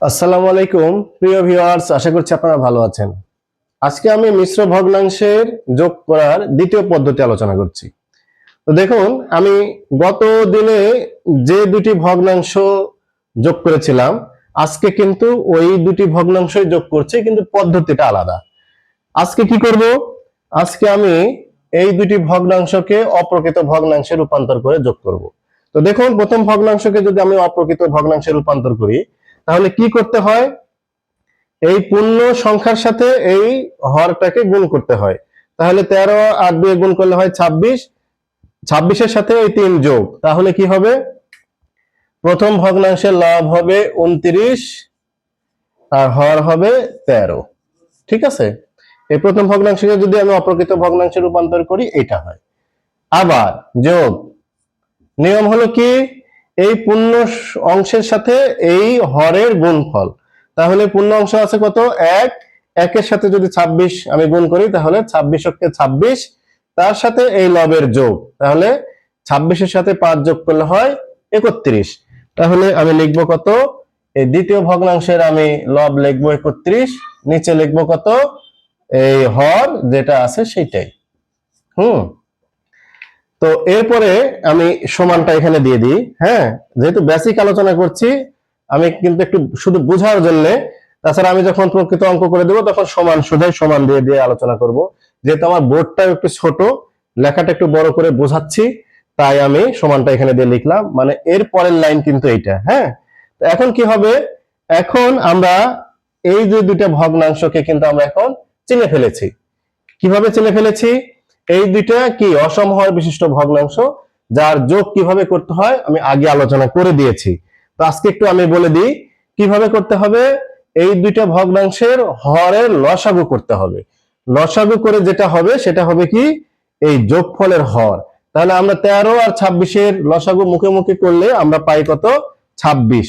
আসসালামু আলাইকুম প্রিয় ভিউয়ার্স, আশা করছি আপনারা ভালো আছেন। আজকে আমি মিশ্র ভগ্নাংশের যোগ করার দ্বিতীয় পদ্ধতি আলোচনা করছি। তো দেখুন, আমি গত দিনে যে দুটি ভগ্নাংশ যোগ করেছিলাম, আজকে কিন্তু ওই দুটি ভগ্নাংশই যোগ করছি, কিন্তু পদ্ধতিটা আলাদা। আজকে কি করব? আজকে আমি এই দুটি ভগ্নাংশকে অপ্রকৃত ভগ্নাংশে রূপান্তর করে যোগ করব। তো দেখুন, প্রথম ভগ্নাংশকে যদি আমি অপ্রকৃত ভগ্নাংশে রূপান্তর করি, তাহলে কি করতে হয়? এই পূর্ণ সংখ্যার সাথে এই হরটাকে গুণ করতে হয়। তাহলে 13 8 দিয়ে গুণ করলে হয় 26, 26-এর সাথে এই 3 যোগ, তাহলে কি হবে? প্রথম ভগ্নাংশের লব হবে 29 আর হর হবে 13। ঠিক আছে, এই প্রথম ভগ্নাংশকে যদি আমি অপ্রকৃত ভগ্নাংশে রূপান্তর করি, এটা হয়। আবার যোগ নিয়ম হলো কি, এই পূর্ণ অংশের সাথে এই হরের গুণফল। তাহলে পূর্ণ অংশ আছে কত? 1, 1-এর সাথে যদি 26 আমি গুণ করি, তাহলে 26 26, তার সাথে এই লবের যোগ, তাহলে 26-এর সাথে 5 যোগ করলে হয় 31। তাহলে আমি লিখবো কত? এই দ্বিতীয় ভগ্নাংশের আমি লব লিখবো 31, নিচে লিখবো কত? এই হর যেটা আছে সেটাই। তো এরপরে আমি সমানটা এখানে দিয়ে দিই। হ্যাঁ, যেহেতু বেসিক আলোচনা করছি, আমি কিন্তু একটু শুধু বোঝার জন্য, তাছাড়া আমি যখন প্রকৃত অঙ্ক করে দেবো তখন সমান সোজাই সমান দিয়ে দিয়ে আলোচনা করব। যেহেতু আমার বোর্ডটা একটু ছোট, লেখাটা একটু বড় করে বোঝাচ্ছি, তাই আমি সমানটা এখানে দিয়ে লিখলাম। মানে এর পরের লাইন কিন্তু এইটা। হ্যাঁ, তো এখন কি হবে? এখন আমরা এই যে দুইটা ভগ্নাংশকে কিন্তু আমরা এখন চিনে ফেলেছি। কিভাবে চিনে ফেলেছি? এই দুইটা কি অসমহর বিশিষ্ট ভগ্নাংশ, যার যোগ কিভাবে করতে হয় আমি আগে আলোচনা করে দিয়েছি। তো আজকে একটু আমি বলে দিই কিভাবে করতে হবে। এই দুইটা ভগ্নাংশের হরের লসাগু করতে হবে। লসাগু করে যেটা হবে সেটা হবে কি, এই যোগফলের হর। তাহলে আমরা 13 আর 26-এর লসাগু মুখে মুখে করলে আমরা পাই কত? 26।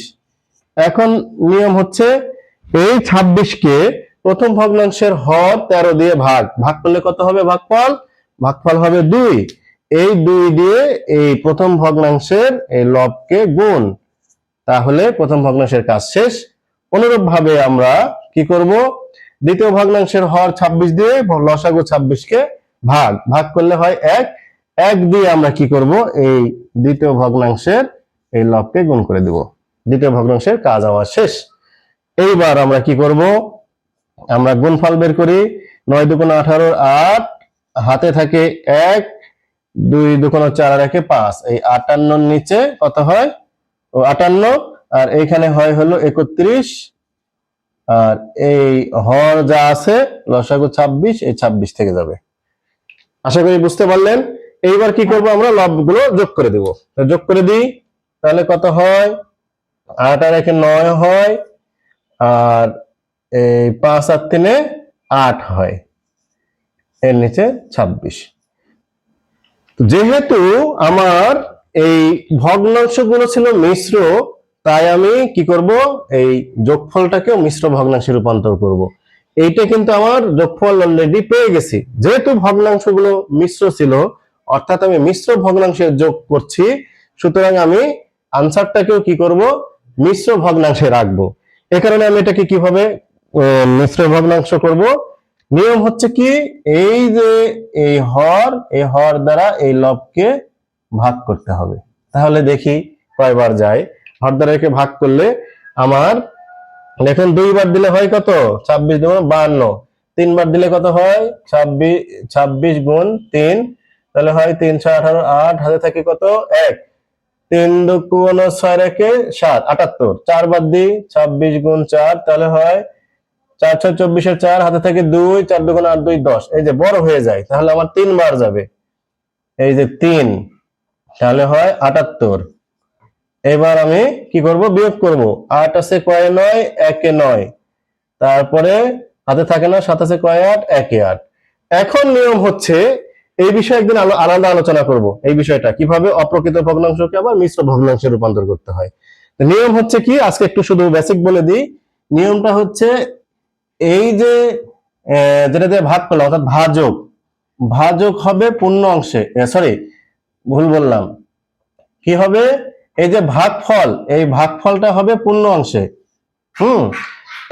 এখন নিয়ম হচ্ছে, এই 26-কে প্রথম ভগ্নাংশের হর 13 দিয়ে ভাগ ভাগ করলে কত হবে? ভাগফল হবে 2। এই 2 দিয়ে এই প্রথম ভগ্নাংশের এই লবকে গুণ, তাহলে প্রথম ভগ্নাংশের কাজ শেষ। অনুরূপ ভাবে আমরা কি করব? দ্বিতীয় ভগ্নাংশের হর 26 দিয়ে লসাগু 26-কে ভাগ করলে হয় 1। 1 দিয়ে আমরা কি করব? এই দ্বিতীয় ভগ্নাংশের এই লবকে গুণ করে দেব। দ্বিতীয় ভগ্নাংশের কাজ আমার শেষ। এইবার আমরা কি করব? আমরা গুণফল বের করি। 9 দুগুণ 18, 8 হাতে থাকে 1, 2 দুগুণ 4 আর 1 5, এই 58-র নিচে কত হয়? ও 58, আর এইখানে হয় হলো 31, আর এই হর যা আছে লসাগু 26, এই 26 থেকে যাবে। আশা করি বুঝতে পারলেন। এইবার কি করব? আমরা লবগুলো যোগ করে দেব। যোগ করে দিই, তাহলে কত হয়? 8 আর 1 9 হয়, আর এই 5 আর 3 8 হয়, এর নিচে 26। যেহেতু আমার এই ভগ্নাংশগুলো ছিল মিশ্র, তাই আমি কি করব? এই যোগফলটাকে মিশ্র ভগ্নাংশে রূপান্তর করব। এইটা কিন্তু আমার যোগফল অলরেডি পেয়ে গেছি। যেহেতু ভগ্নাংশগুলো মিশ্র ছিল, অর্থাৎ আমি মিশ্র ভগ্নাংশে যোগ করছি, সুতরাং আমি আনসারটাকেও কি করব? মিশ্র ভগ্নাংশে রাখবো। এ কারণে আমি এটাকে কিভাবে মিশ্র ভগ্নাংশ করব? নিয়ম হচ্ছে কি, এই যে এই হর দ্বারা এই লবকে ভাগ করতে হবে। তাহলে দেখি কয়বার যায়। হর দ্বারা একে ভাগ করলে আমার দেখুন 2 বার দিলে হয় কত? 26 গুণ 52। 3 বার দিলে কত হয়? 26 গুণ 3, তাহলে হয় 3 6 18, 8 হাতে থাকে কত? 1। 3 দুগুণ 6 একে 7, 78। 4 বার দিই, 26 গুণ 4, তাহলে হয় 4 6 24-এর 4 হাতে থেকে 2, 4 দুগুণ 8 2 10, এই যে বড় হয়ে যায়, তাহলে আমার 3 বার যাবে, এই যে 3, তাহলে হয় 78। এবার আমি কি করব? বিয়োগ করব। 8 আছে কয় 9? 1 এ 9, তারপরে হাতে থাকে না 7 আছে কয় 8? 1 এ 8। এখন নিয়ম হচ্ছে, এই বিষয়ে একদিন আলাদা আলোচনা করব, এই বিষয়টা কিভাবে অপ্রকৃত ভগ্নাংশকে আবার মিশ্র ভগ্নাংশে রূপান্তর করতে হয়। নিয়ম হচ্ছে কি, আজকে একটু শুধু বেসিক বলে দিই। নিয়মটা হচ্ছে, এই যে যেটা দিয়ে ভাগ করলাম, অর্থাৎ ভাজক হবে পূর্ণ অংশে, সরি ভুল বললাম, কি হবে? এই যে ভাগফল, এই ভাগফলটা হবে পূর্ণ অংশে, হুম,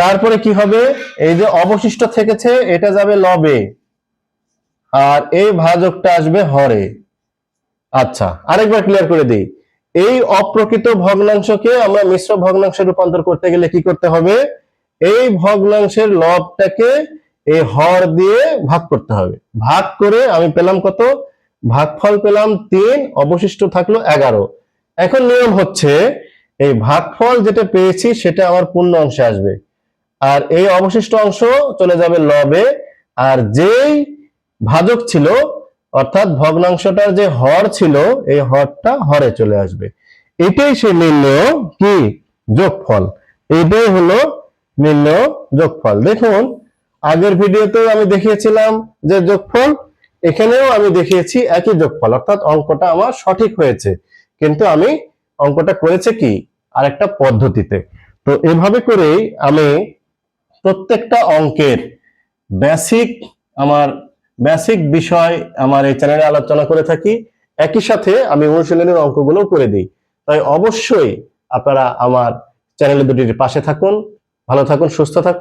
তারপরে কি হবে, এই যে অবশিষ্ট থেকেছে এটা যাবে লবে, আর এই ভাজকটা আসবে হরে। আচ্ছা, আরেকবার ক্লিয়ার করে দিই, এই অপ্রকৃত ভগ্নাংশকে আমরা মিশ্র ভগ্নাংশে রূপান্তর করতে গেলে কি করতে হবে, এই ভগ্নাংশের লবটাকে এই হর দিয়ে ভাগ করতে হবে। ভাগ করে আমি পেলাম কত, ভাগফল পেলাম 3, অবশিষ্ট থাকলো 11। এখন নিয়ম হচ্ছে এই ভাগফল যেটা পেয়েছি সেটা আমার পূর্ণ অংশে আসবে, আর এই অবশিষ্ট অংশ চলে যাবে লবে, আর যেই ভাজক ছিল অর্থাৎ ভগ্নাংশটার যে হর ছিল এই হরটা হরে চলে আসবে। এটাই সে নির্ণেয় কি যোগফল, এটাই হলো নির্ণেয় যোগফল। দেখুন আগের ভিডিওতেও আমি দেখিয়েছিলাম যে যোগফল, এখানেও আমি দেখিয়েছি একই যোগফল, অর্থাৎ অঙ্কটা আমার সঠিক হয়েছে, কিন্তু আমি অঙ্কটা করেছে কি আরেকটা পদ্ধতিতে। তো এভাবে করেই আমি প্রত্যেকটা অঙ্কের বেসিক আমার বেসিক বিষয় আমার এই চ্যানেলে আলোচনা করে থাকি, একই সাথে আমি অনুশীলনের অঙ্কগুলো করে দিই। তাই অবশ্যই আপনারা আমার চ্যানেলে দুটির পাশে থাকুন, ভালো থাকুন, সুস্থ থাকুন।